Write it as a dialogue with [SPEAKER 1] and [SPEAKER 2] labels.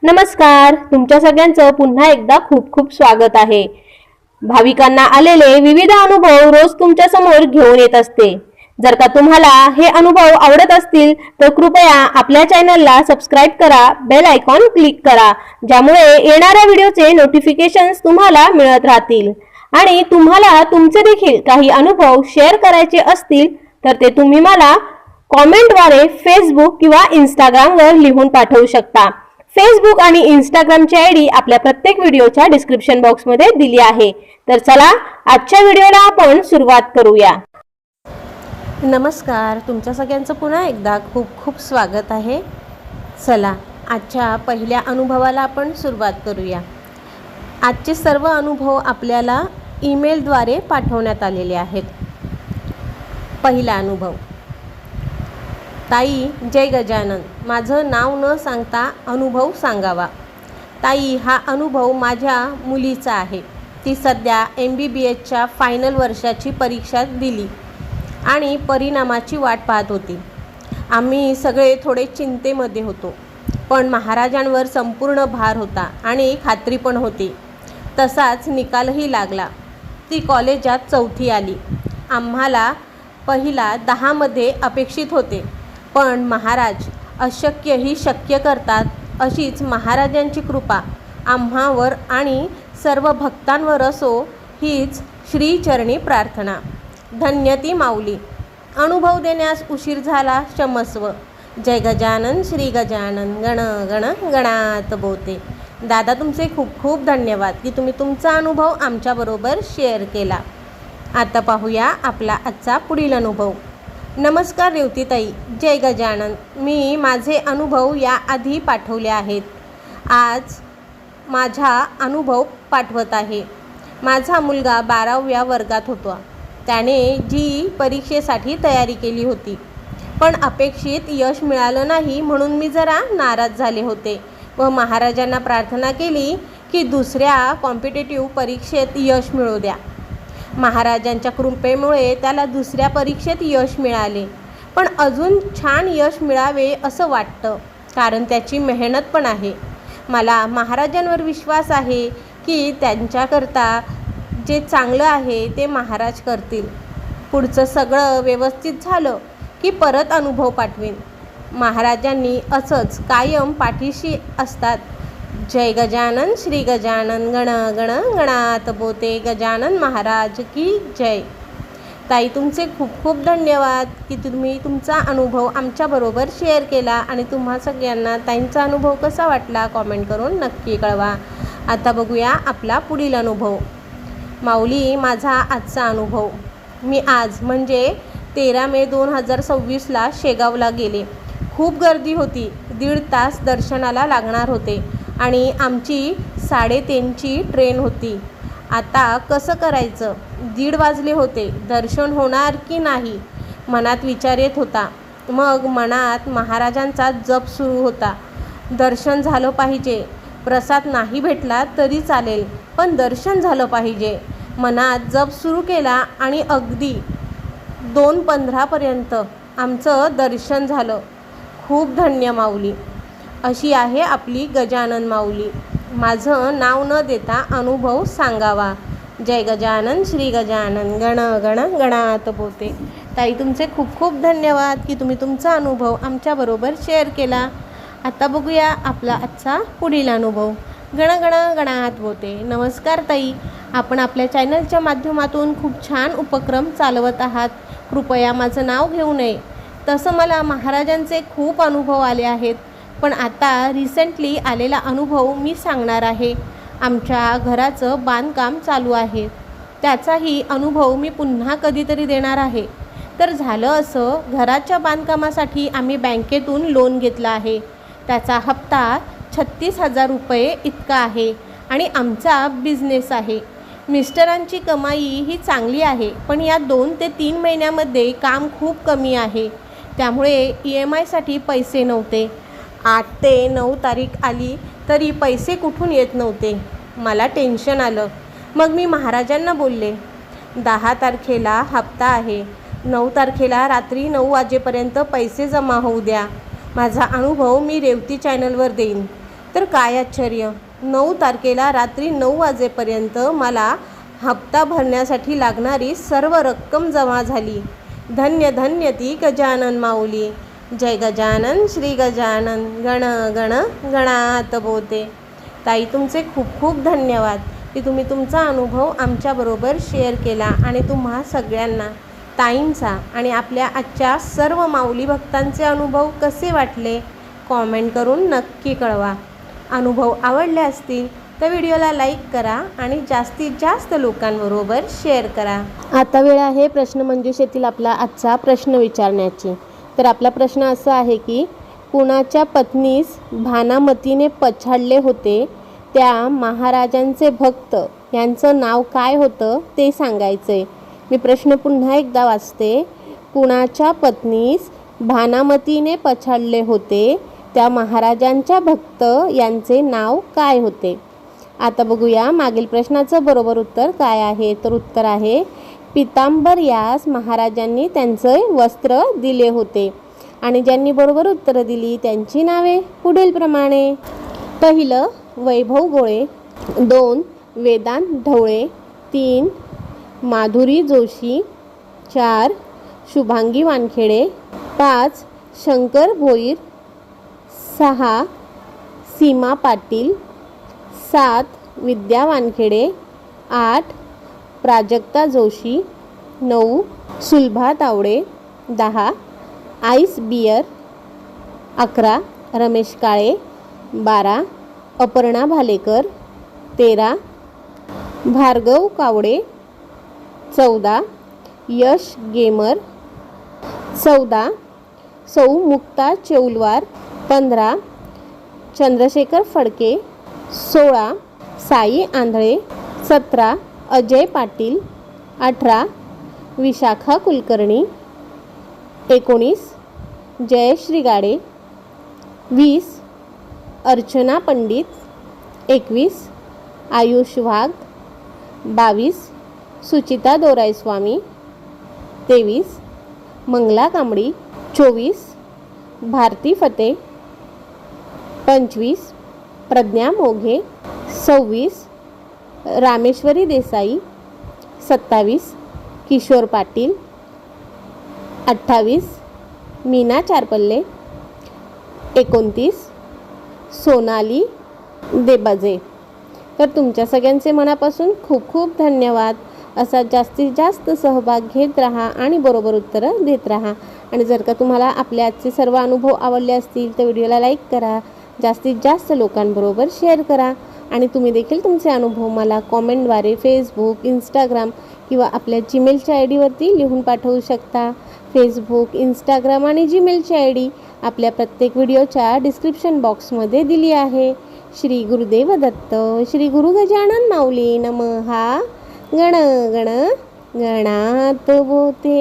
[SPEAKER 1] नमस्कार, तुमच्या सगळ्यांचं पुन्हा एकदा खूप खूप स्वागत आहे। भाविकांना आलेले विविध अनुभव रोज तुमच्या समोर घेऊन येत असते। जर का तुम्हाला हे अनुभव आवडत असतील तर कृपया आपल्या चॅनलला सबस्क्राइब करा, बेल आयकॉन क्लिक करा, ज्यामुळे येणाऱ्या व्हिडिओचे नोटिफिकेशन्स तुम्हाला मिळत राहतील। आणि तुम्हाला तुमचे देखील काही अनुभव शेअर करायचे असतील तर ते तुम्ही मला कॉमेंटद्वारे फेसबुक किंवा इंस्टाग्रामवर लिहून पाठवू शकता। फेसबुक आणि इंस्टाग्रामची आयडी आपल्या प्रत्येक व्हिडिओच्या डिस्क्रिप्शन बॉक्समध्ये दिली आहे। तर चला आजच्या व्हिडिओला आपण सुरुवात करूया।
[SPEAKER 2] नमस्कार, तुमच्या सगळ्यांचं पुन्हा एकदा खूप खूप स्वागत आहे। चला आजच्या पहिल्या अनुभवाला आपण सुरुवात करूया। आजचे सर्व अनुभव आपल्याला ईमेलद्वारे पाठवण्यात आलेले आहेत। पहिला अनुभव, ताई जय गजानन, माझं नाव न सांगता अनुभव सांगावा। ताई, हा अनुभव माझ्या मुलीचा आहे। ती सध्या MBBSच्या फायनल वर्षाची परीक्षा दिली आणि परिणामाची वाट पाहत होती। आम्ही सगळे थोडे चिंतेमध्ये होतो, पण महाराजांवर संपूर्ण भार होता आणि खात्री पण होती। तसाच निकालही लागला। ती कॉलेजात 4थी आली। आम्हाला पहिला 10मध्ये अपेक्षित होते, पण महाराज अशक्यही शक्य करतात, अशीच महाराजांची कृपा आम्हावर आणि सर्व भक्तांवर असो, हीच श्रीचरणी प्रार्थना। धन्य ती माऊली। अनुभव देण्यास उशीर झाला क्षमस्व। जय गजानन श्री गजानन, गण गण गणात बोते। दादा, तुमचे खूप खूप धन्यवाद की तुम्ही तुमचा अनुभव आमच्याबरोबर शेअर केला। आता पाहूया आपला आजचा पुढील अनुभव। नमस्कार रेवतीताई, जय गजानन। मी माझे अनुभव याआधी पाठवले आहेत। आज माझा अनुभव पाठवत आहे। माझा मुलगा 12व्या वर्गात होता। त्याने जी परीक्षेसाठी तयारी केली होती, पण अपेक्षित यश मिळालं नाही, म्हणून मी जरा नाराज झाले होते व महाराजांना प्रार्थना केली की दुसऱ्या कॉम्पिटेटिव्ह परीक्षेत यश मिळू द्या। महाराजांच्या कृपेमुळे त्याला दुसऱ्या परीक्षेत यश मिळाले, पण अजून छान यश मिळावे असं वाटतं, कारण त्याची मेहनत पण आहे। मला महाराजांवर विश्वास आहे की त्यांच्याकरता जे चांगलं आहे ते महाराज करतील। पुढचं सगळं व्यवस्थित झालं की परत अनुभव पाठवीन। महाराजांनी असंच कायम पाठीशी असतात। जय गजानन श्री गजानन, गण गण गणात बोते। गजानन महाराज की जय। ताई, तुमचे खूप खूप धन्यवाद की तुम्ही तुमचा अनुभव आमच्याबरोबर शेअर केला आणि तुम्हा सगळ्यांना ताईंचा अनुभव कसा वाटला कॉमेंट करून नक्की कळवा। आता बघूया आपला पुढील अनुभव। माऊली, माझा आजचा अनुभव। मी आज म्हणजे 13 मे 2026ला शेगावला गेले। खूप गर्दी होती। 1.5 तास दर्शनाला लागणार होते आणि आमची 3:30ची ट्रेन होती। आता कसं करायचं? 1:30 वाजले होते। दर्शन होणार की नाही मनात विचार येत होता। मग मनात महाराजांचा जप सुरू होता। दर्शन झालं पाहिजे। प्रसाद नाही भेटला तरी चालेल, पण दर्शन झालं पाहिजे। मनात जप सुरू केला आणि अगदी 2:15पर्यंत आमचं दर्शन झालं। खूप धन्य माऊली। अशी आहे आपली गजानन माऊली। माझं नाव न देता अनुभव सांगावा। जय गजानन श्री गजानन, गण गण गणात बोते। ताई, तुमचे खूप खूप धन्यवाद की तुम्ही तुमचा अनुभव आमच्याबरोबर शेअर केला। आता बघूया आपला आजचा पुढील अनुभव। गण गण गणात बोते। नमस्कार ताई, आपण आपल्या चॅनलच्या माध्यमातून खूप छान उपक्रम चालवत आहात। कृपया माझं नाव घेऊ नये। तसं मला महाराजांचे खूप अनुभव आले आहेत, पण आता रिसेंटली आलेला अनुभव मी सांगणार आहे। आमच्या घराचं बांधकाम चालू आहे, त्याचाही अनुभव मी पुन्हा कधीतरी देणार आहे। तर झालं असं, घराच्या बांधकामासाठी आम्ही बँकेतून लोन घेतलं आहे। त्याचा हप्ता 36,000 रुपये इतका आहे आणि आमचा बिझनेस आहे। मिस्टरांची कमाई ही चांगली आहे, पण या 2 ते 3 महिन्यामध्ये काम खूप कमी आहे, त्यामुळे EMIसाठी पैसे नव्हते। 8 ते 9 तारीख आली तरी पैसे कुठून येत नव्हते। मला टेन्शन आलं। मग मी महाराजांना बोलले, 10 तारखेला हप्ता आहे, 9 तारखेला रात्री 9 वाजेपर्यंत पैसे जमा होऊ द्या। माझा अनुभव मी रेवती चॅनलवर देईन। तर काय आश्चर्य, 9 तारखेला रात्री 9 वाजेपर्यंत मला हप्ता भरण्यासाठी लागणारी सर्व रक्कम जमा झाली. धन्य धन्य ती गजानन माऊली. जय गजानन श्री गजानन गण गण गणात बोते. ताई, तुमचे खूप खूप धन्यवाद की तुम्ही तुमचा अनुभव आमच्याबरोबर शेअर केला आणि तुम्हा सगळ्यांना ताईंचा आणि आपल्या आजच्या सर्व माऊली भक्तांचे अनुभव कसे वाटले कॉमेंट करून नक्की कळवा. अनुभव आवडले असतील तर व्हिडिओला लाईक करा आणि जास्तीत जास्त लोकांबरोबर शेअर करा.
[SPEAKER 1] आता वेळ आहे प्रश्नमंजुषेतील आपला आजचा प्रश्न विचारण्याची. तर आपला प्रश्न असा आहे की कुणाच्या पत्नीस भानामतीने पछाडले होते त्या महाराजांचे भक्त यांचं नाव काय होतं ते सांगायचे. मी प्रश्न पुन्हा एकदा वाचते. कुणाच्या पत्नीस भानामतीने पछाडले होते त्या महाराजांच्या भक्त यांचे नाव काय होते. आता बघूया मागील प्रश्नाचं बरोबर उत्तर काय आहे. तर उत्तर आहे पितांबर यास महाराजांनी त्यांचे वस्त्र दिले होते. आणि ज्यांनी बरोबर उत्तरं दिली त्यांची नावे पुढील प्रमाणे. पहिलं वैभव गोळे, 2 वेदांत ढवळे, 3 माधुरी जोशी, 4 शुभांगी वानखेडे, 5 शंकर भोईर, 6 सीमा पाटील, 7 विद्या वानखेडे, 8 प्राजक्ता जोशी, 9 सुलभा तावडे, 10 आईस बियर, 11 रमेश काळे, 12 अपर्णा भालेकर, 13 भार्गव कावडे, 14 यश गेमर, 14 सौ मुक्ता चौलवार, 15 चंद्रशेखर फडके, 16 साई आंधळे, 17 अजय पाटील, 18 विशाखा कुलकर्णी, 19 जयश्री गाडे, 20 अर्चना पंडित, 21 आयुष वाघ, 22 सुचिता दोराईस्वामी, 23 मंगला कांबडी, 24 भारती फते, 25 प्रज्ञा मोघे, 26 रामेश्वरी देसाई, 27 किशोर पाटील, 28 मीना चारपल्ले, 29 सोनाली देबाजे. तर तुमच्या सगळ्यांचे मनापासून खूप खूप धन्यवाद. असा जास्तीत जास्त सहभाग घेत राहा आणि बरोबर उत्तरं देत राहा. आणि जर का तुम्हाला आपले आजचे सर्व अनुभव आवडले असतील तर व्हिडिओला लाईक करा, जास्तीत जास्त लोकांबरोबर शेअर करा. आणि तुम्ही देखील तुमचे अनुभव मला कॉमेंटद्वारे फेसबुक, इंस्टाग्राम किंवा आपल्या जीमेलच्या ID वरती लिहून पाठवू शकता. फेसबुक, इंस्टाग्राम आणि जीमेलची ID आपल्या प्रत्येक व्हिडिओच्या डिस्क्रिप्शन बॉक्समध्ये दिली आहे. श्री गुरुदेव दत्त. श्री गुरु गजानन माऊली नमः. गण गण गणात बोते.